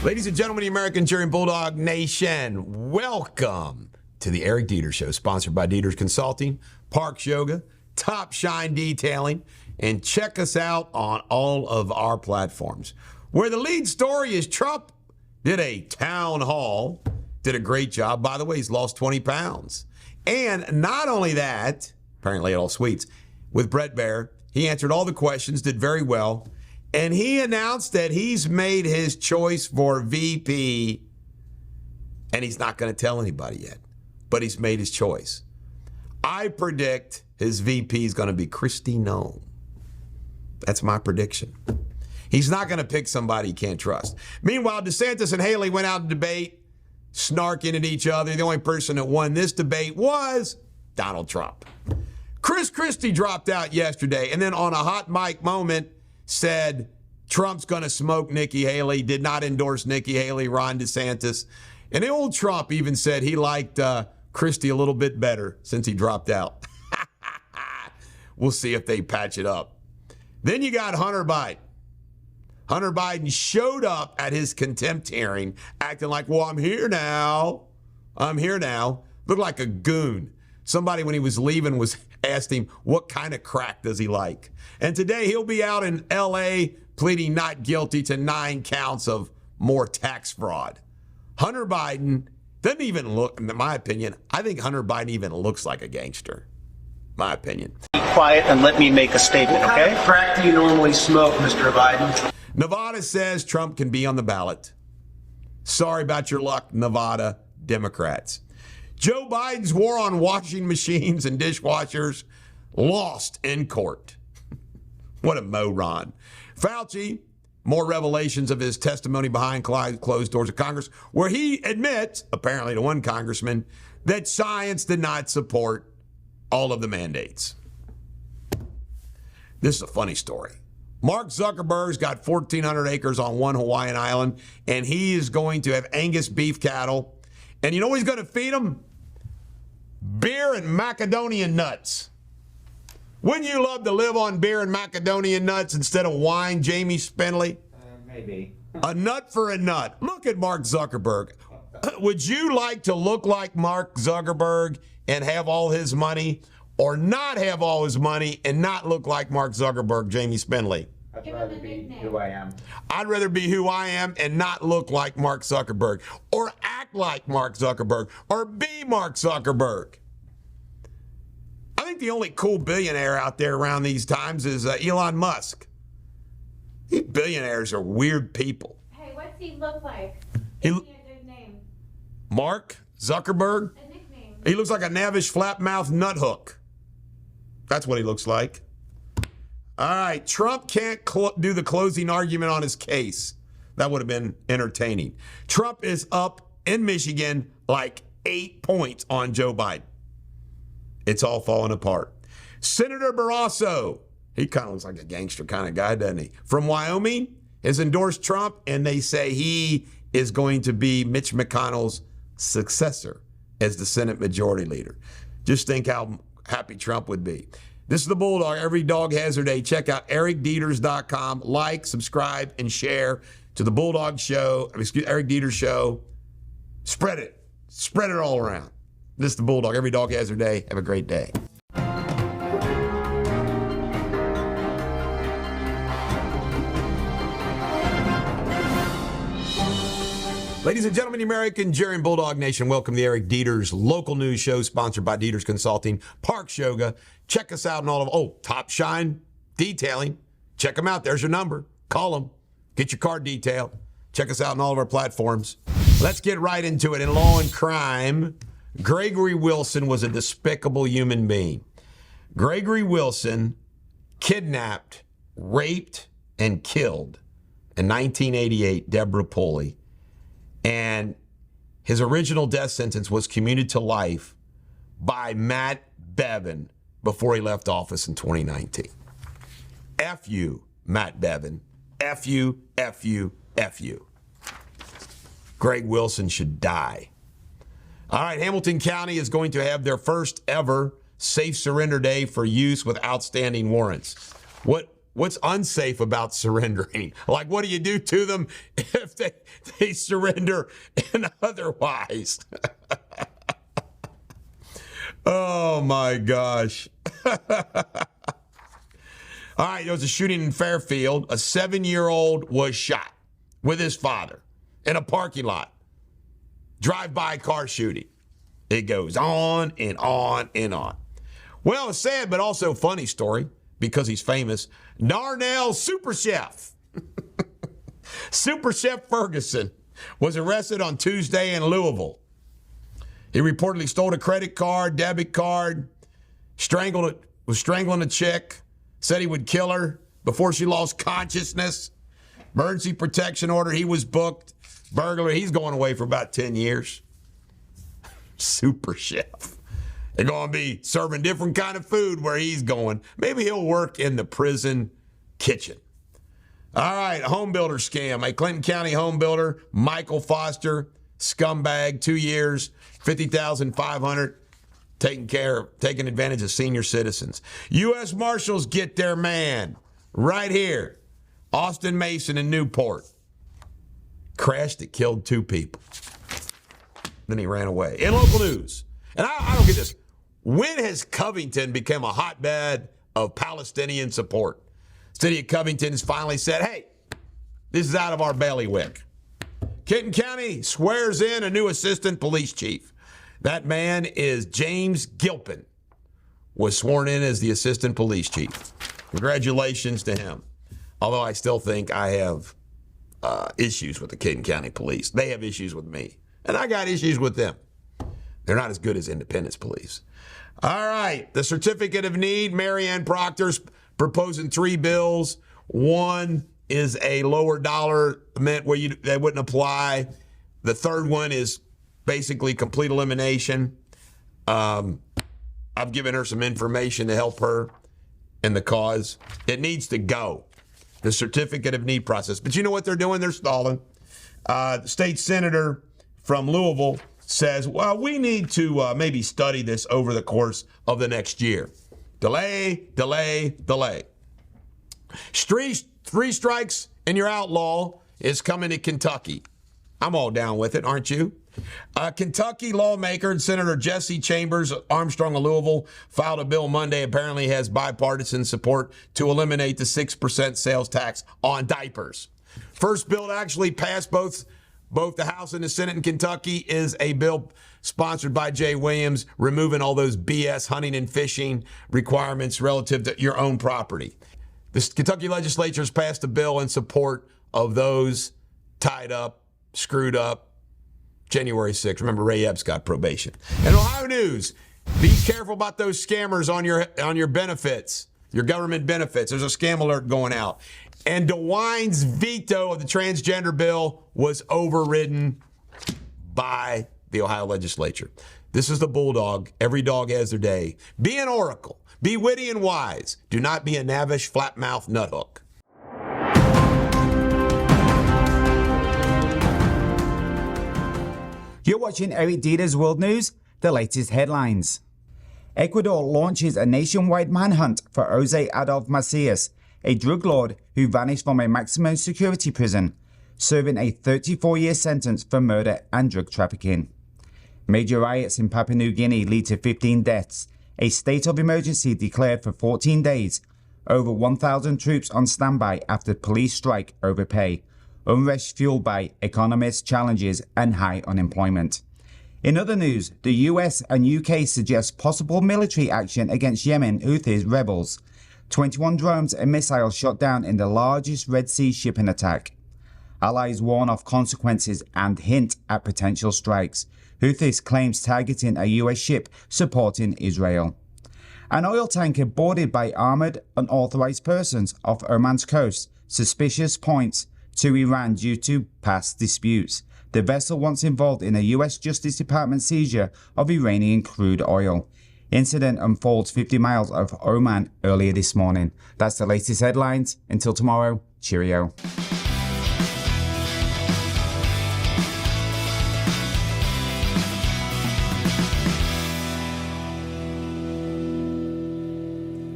Ladies and gentlemen, the American cheering Bulldog Nation, welcome to the Eric Deters Show, sponsored by Deters Consulting, Parks Yoga, Top Shine Detailing, and check us out on all of our platforms. Where the lead story is Trump did a town hall, did a great job. By the way, he's lost 20 pounds. And not only that, apparently at all sweets, with Brett Baer, he answered all the questions, did very well. And he announced that he's made his choice for VP, and he's not going to tell anybody yet, but he's made his choice. I predict his VP is going to be Kristi Noem. That's my prediction. He's not going to pick somebody he can't trust. Meanwhile, DeSantis and Haley went out to debate, snarking at each other. The only person that won this debate was Donald Trump. Chris Christie dropped out yesterday, and then on a hot mic moment, said Trump's going to smoke Nikki Haley, did not endorse Nikki Haley, Ron DeSantis. And the old Trump even said he liked Christie a little bit better since he dropped out. We'll see if they patch it up. Then you got Hunter Biden. Hunter Biden showed up at his contempt hearing acting like, well, I'm here now. Looked like a goon. Somebody, when he was leaving, was asked him, what kind of crack does he like? And today he'll be out in L.A. pleading not guilty to 9 counts of more tax fraud. Hunter Biden doesn't even look, in my opinion, I think Hunter Biden even looks like a gangster. My opinion. Be quiet and let me make a statement, okay? What kind of crack do you normally smoke, Mr. Biden? Nevada says Trump can be on the ballot. Sorry about your luck, Nevada Democrats. Joe Biden's war on washing machines and dishwashers lost in court. What a moron. Fauci, more revelations of his testimony behind closed doors of Congress, where he admits, apparently to one congressman, that science did not support all of the mandates. This is a funny story. Mark Zuckerberg's got 1,400 acres on one Hawaiian island, and he is going to have Angus beef cattle. And you know what he's going to feed them? Beer and macadamia nuts. Wouldn't you love to live on beer and macadamia nuts instead of wine, Jamie Spindley? Maybe. A nut for a nut. Look at Mark Zuckerberg. Would you like to look like Mark Zuckerberg and have all his money, or not have all his money and not look like Mark Zuckerberg, Jamie Spindley? I'd rather be who I am. I'd rather be who I am and not look like Mark Zuckerberg, or act like Mark Zuckerberg, or be Mark Zuckerberg. I think the only cool billionaire out there around these times is Elon Musk. These billionaires are weird people. Hey, what's he look like? He, Give me a good name. Mark Zuckerberg? A nickname. He looks like a Navish flap-mouthed nuthook. That's what he looks like. All right, Trump can't do the closing argument on his case. That would have been entertaining. Trump is up in Michigan like 8 points on Joe Biden. It's all falling apart. Senator Barrasso, he kind of looks like a gangster kind of guy, doesn't he? From Wyoming, has endorsed Trump, and they say he is going to be Mitch McConnell's successor as the Senate Majority Leader. Just think how happy Trump would be. This is the Bulldog. Every dog has their day. Check out ericdeters.com. Like, subscribe, and share to the Bulldog Show, Eric Deters Show. Spread it. Spread it all around. This is the Bulldog. Every dog has their day. Have a great day. Ladies and gentlemen, the American Jerry and Bulldog Nation, welcome to the Eric Deters Local News Show, sponsored by Deters Consulting, Parks Yoga. Check us out in all of, Top Shine Detailing. Check them out. There's your number. Call them. Get your car detailed. Check us out on all of our platforms. Let's get right into it. In Law and Crime, Gregory Wilson was a despicable human being. Gregory Wilson kidnapped, raped, and killed in 1988 Deborah Pulley. And his original death sentence was commuted to life by Matt Bevin before he left office in 2019. F you, Matt Bevin. F you, F you, F you. Greg Wilson should die. All right, Hamilton County is going to have their first ever safe surrender day for use with outstanding warrants. What what's unsafe about surrendering? Like, what do you do to them if they surrender and otherwise? Oh, my gosh. All right, there was a shooting in Fairfield. A 7-year-old was shot with his father in a parking lot. Drive-by car shooting. It goes on and on and on. Well, a sad but also funny story because he's famous. Darnell Super Chef. Super Chef Ferguson was arrested on Tuesday in Louisville. He reportedly stole a credit card, debit card, was strangling a chick, said he would kill her before she lost consciousness. Emergency protection order, he was booked. Burglar, he's going away for about 10 years. Super Chef. They're going to be serving different kind of food where he's going. Maybe he'll work in the prison kitchen. All right, a home builder scam. A Clinton County home builder, Michael Foster, scumbag, 2 years, $50,500, taking advantage of senior citizens. U.S. Marshals get their man right here. Austin Mason in Newport. Crash that killed 2 people. Then he ran away. In local news, and I don't get this. When has Covington become a hotbed of Palestinian support? City of Covington has finally said, hey, this is out of our bailiwick. Kenton County swears in a new assistant police chief. That man is James Gilpin, was sworn in as the assistant police chief. Congratulations to him. Although I still think I have issues with the Kenton County Police. They have issues with me, and I got issues with them. They're not as good as Independence Police. All right, the Certificate of Need, Marianne Proctor's proposing 3 bills. One is a lower dollar amount where they wouldn't apply. The third one is basically complete elimination. I've given her some information to help her in the cause. It needs to go, the Certificate of Need process. But you know what they're doing? They're stalling. The state senator from Louisville says, well, we need to maybe study this over the course of the next year. Delay, delay, delay. 3 strikes and you're outlaw is coming to Kentucky. I'm all down with it, aren't you? Kentucky lawmaker and Senator Jesse Chambers Armstrong of Louisville filed a bill Monday, apparently has bipartisan support, to eliminate the 6% sales tax on diapers. First bill to actually pass both the House and the Senate in Kentucky is a bill sponsored by Jay Williams, removing all those BS hunting and fishing requirements relative to your own property. The Kentucky legislature has passed a bill in support of those tied up, screwed up, January 6th. Remember, Ray Epps got probation. And Ohio news, be careful about those scammers on your benefits, your government benefits. There's a scam alert going out. And DeWine's veto of the transgender bill was overridden by the Ohio legislature. This is the Bulldog. Every dog has their day. Be an oracle. Be witty and wise. Do not be a knavish, flat-mouthed nuthook. You're watching Eric Deters World News, the latest headlines. Ecuador launches a nationwide manhunt for Jose Adolf Macias, a drug lord who vanished from a maximum security prison, serving a 34-year sentence for murder and drug trafficking. Major riots in Papua New Guinea lead to 15 deaths, a state of emergency declared for 14 days, over 1,000 troops on standby after police strike over pay, unrest fueled by economist challenges and high unemployment. In other news, the US and UK suggest possible military action against Yemen Houthis rebels. 21 drones and missiles shot down in the largest Red Sea shipping attack. Allies warn of consequences and hint at potential strikes. Houthis claims targeting a US ship supporting Israel. An oil tanker boarded by armored unauthorized persons off Oman's coast. Suspicious points to Iran due to past disputes. The vessel once involved in a US Justice Department seizure of Iranian crude oil. Incident unfolds 50 miles of Oman earlier this morning. That's the latest headlines. Until tomorrow, cheerio.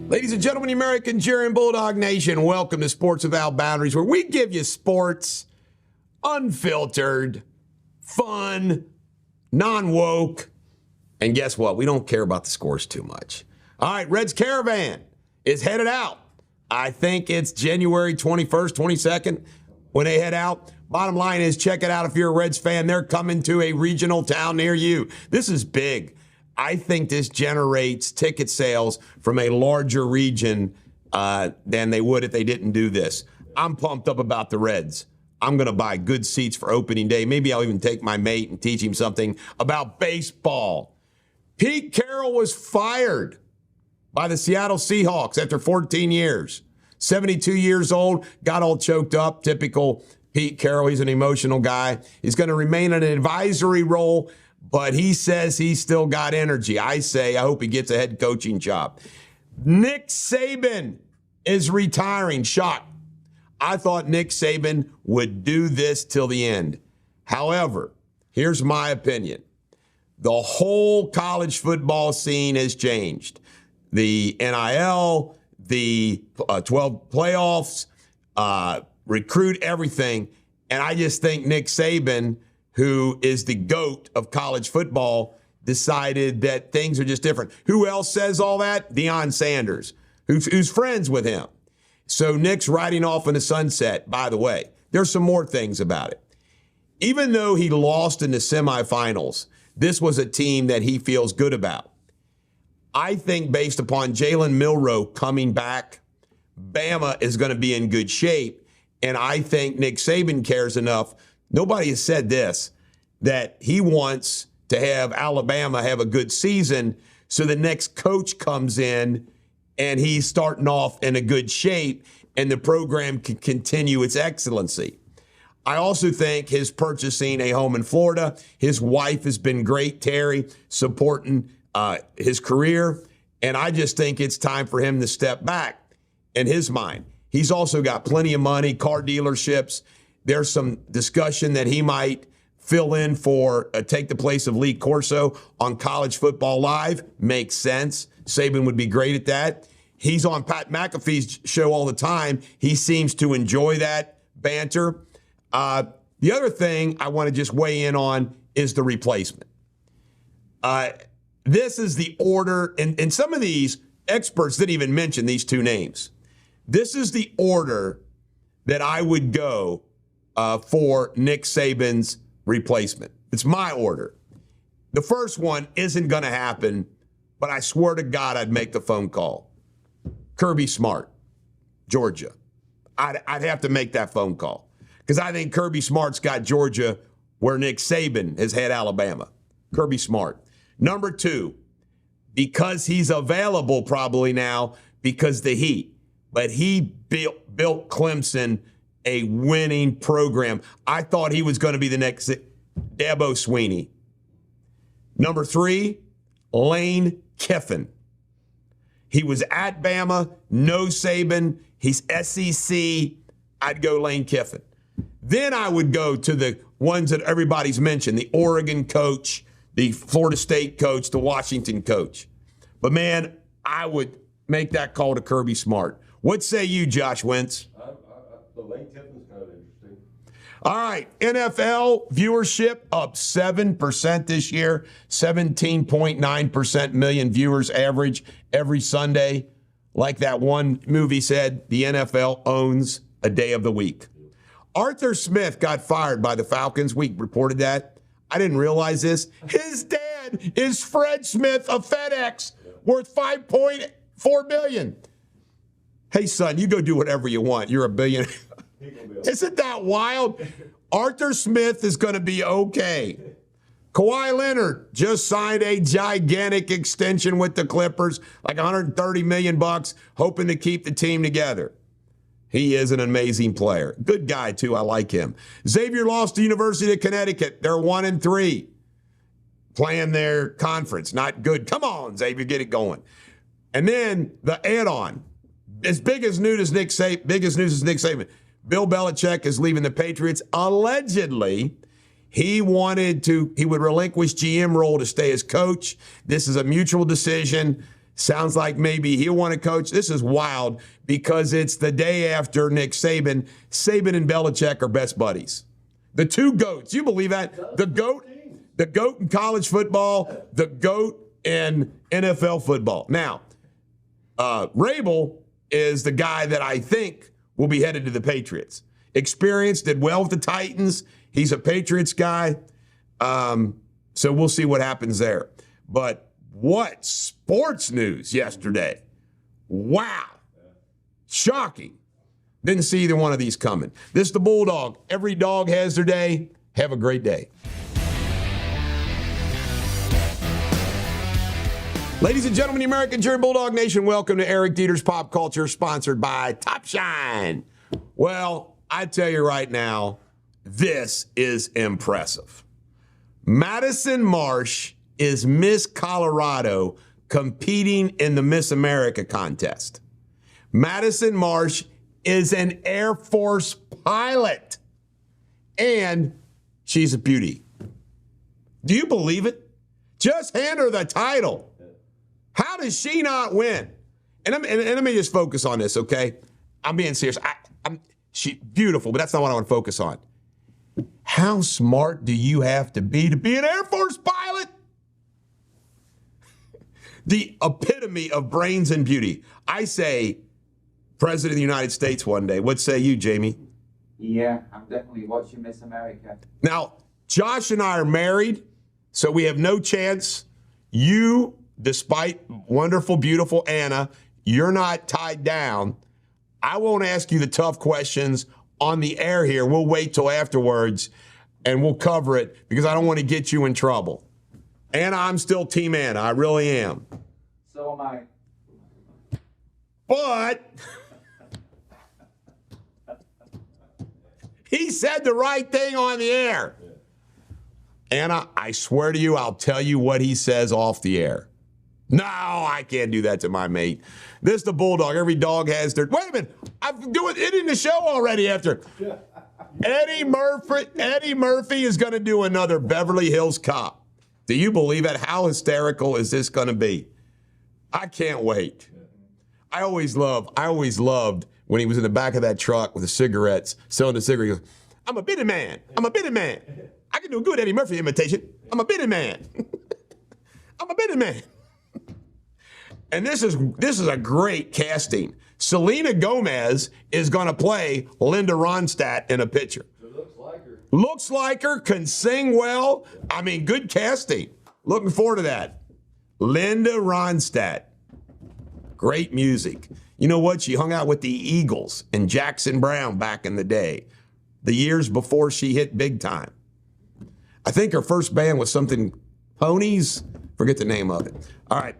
Ladies and gentlemen, American Jerry and Bulldog Nation, welcome to Sports Without Boundaries, where we give you sports unfiltered, fun, non-woke, and guess what? We don't care about the scores too much. All right, Reds Caravan is headed out. I think it's January 21st, 22nd when they head out. Bottom line is, check it out if you're a Reds fan. They're coming to a regional town near you. This is big. I think this generates ticket sales from a larger region than they would if they didn't do this. I'm pumped up about the Reds. I'm going to buy good seats for opening day. Maybe I'll even take my mate and teach him something about baseball. Pete Carroll was fired by the Seattle Seahawks after 14 years. 72 years old, got all choked up. Typical Pete Carroll. He's an emotional guy. He's going to remain in an advisory role, but he says he's still got energy. I hope he gets a head coaching job. Nick Saban is retiring. Shock. I thought Nick Saban would do this till the end. However, here's my opinion. The whole college football scene has changed. The NIL, the 12 playoffs, recruit, everything. And I just think Nick Saban, who is the GOAT of college football, decided that things are just different. Who else says all that? Deion Sanders, who's friends with him. So Nick's riding off in the sunset. By the way, there's some more things about it. Even though he lost in the semifinals, this was a team that he feels good about. I think based upon Jalen Milroe coming back, Bama is going to be in good shape. And I think Nick Saban cares enough. Nobody has said this, that he wants to have Alabama have a good season so the next coach comes in and he's starting off in a good shape and the program can continue its excellency. I also think his purchasing a home in Florida, his wife has been great, Terry, supporting his career. And I just think it's time for him to step back in his mind. He's also got plenty of money, car dealerships. There's some discussion that he might fill in for, take the place of Lee Corso on College Football Live. Makes sense. Saban would be great at that. He's on Pat McAfee's show all the time. He seems to enjoy that banter. The other thing I want to just weigh in on is the replacement. This is the order, and some of these experts didn't even mention these two names. This is the order that I would go for Nick Saban's replacement. It's my order. The first one isn't going to happen, but I swear to God I'd make the phone call. Kirby Smart, Georgia. I'd have to make that phone call because I think Kirby Smart's got Georgia where Nick Saban has had Alabama. Kirby Smart. Number two, because he's available probably now because the heat, but he built Clemson a winning program. I thought he was going to be the next Dabo Swinney. Number three, Lane Kiffin. He was at Bama, no Saban. He's SEC. I'd go Lane Kiffin. Then I would go to the ones that everybody's mentioned, the Oregon coach, the Florida State coach, the Washington coach. But, man, I would make that call to Kirby Smart. What say you, Josh Wentz? The Lane Kiffin's kind of interesting. All right, NFL viewership up 7% this year, 17.9% million viewers average every Sunday. Like that one movie said, the NFL owns a day of the week. Arthur Smith got fired by the Falcons. We reported that. I didn't realize this. His dad is Fred Smith of FedEx, worth $5.4 billion. Hey, son, you go do whatever you want. You're a billionaire. Isn't that wild? Arthur Smith is going to be okay. Kawhi Leonard just signed a gigantic extension with the Clippers, like $130 million, hoping to keep the team together. He is an amazing player. Good guy, too. I like him. Xavier lost to University of Connecticut. They're 1-3. Playing their conference. Not good. Come on, Xavier, get it going. And then the add-on. As big as news as Nick Saban. Bill Belichick is leaving the Patriots. Allegedly, he would relinquish GM role to stay as coach. This is a mutual decision. Sounds like maybe he'll want to coach. This is wild because it's the day after Nick Saban. Saban and Belichick are best buddies. The two GOATs. You believe that? The GOAT in college football, the GOAT in NFL football. Now, Rabel is the guy that I think will be headed to the Patriots. Experienced, did well with the Titans. He's a Patriots guy. So we'll see what happens there. But what sports news yesterday. Wow. Shocking. Didn't see either one of these coming. This is the Bulldog. Every dog has their day. Have a great day. Ladies and gentlemen, the American Cheering Bulldog Nation, welcome to Eric Deters Pop Culture, sponsored by Top Shine. Well, I tell you right now, this is impressive. Madison Marsh is Miss Colorado competing in the Miss America contest. Madison Marsh is an Air Force pilot, and she's a beauty. Do you believe it? Just hand her the title. How does she not win? And let me just focus on this, okay? I'm being serious. She's beautiful, but that's not what I want to focus on. How smart do you have to be an Air Force pilot? The epitome of brains and beauty. I say, President of the United States one day. What say you, Jamie? Yeah, I'm definitely watching Miss America. Now, Josh and I are married, so we have no chance. You, despite wonderful, beautiful Anna, you're not tied down. I won't ask you the tough questions on the air here. We'll wait till afterwards, and we'll cover it because I don't want to get you in trouble. Anna, I'm still Team Anna. I really am. So am I. But he said the right thing on the air. Anna, I swear to you, I'll tell you what he says off the air. No, I can't do that to my mate. This is the Bulldog. Every dog has their... Wait a minute. I'm doing it in the show already after. Eddie Murphy is going to do another Beverly Hills Cop. Do you believe it? How hysterical is this going to be? I can't wait. I always loved when he was in the back of that truck with the cigarettes, selling the cigarettes. He goes, I'm a bitty man. I'm a bitty man. I can do a good Eddie Murphy imitation. I'm a bitty man. I'm a bitty man. And this is a great casting. Selena Gomez is going to play Linda Ronstadt in a picture. Looks like her, can sing well. I mean, good casting. Looking forward to that. Linda Ronstadt. Great music. You know what? She hung out with the Eagles and Jackson Brown back in the day, the years before she hit big time. I think her first band was something, Ponies? Forget the name of it. All right.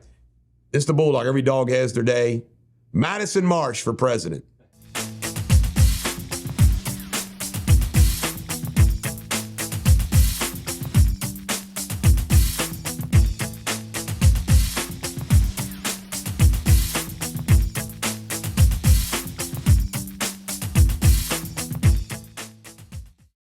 It's the Bulldog. Every dog has their day. Madison Marsh for president.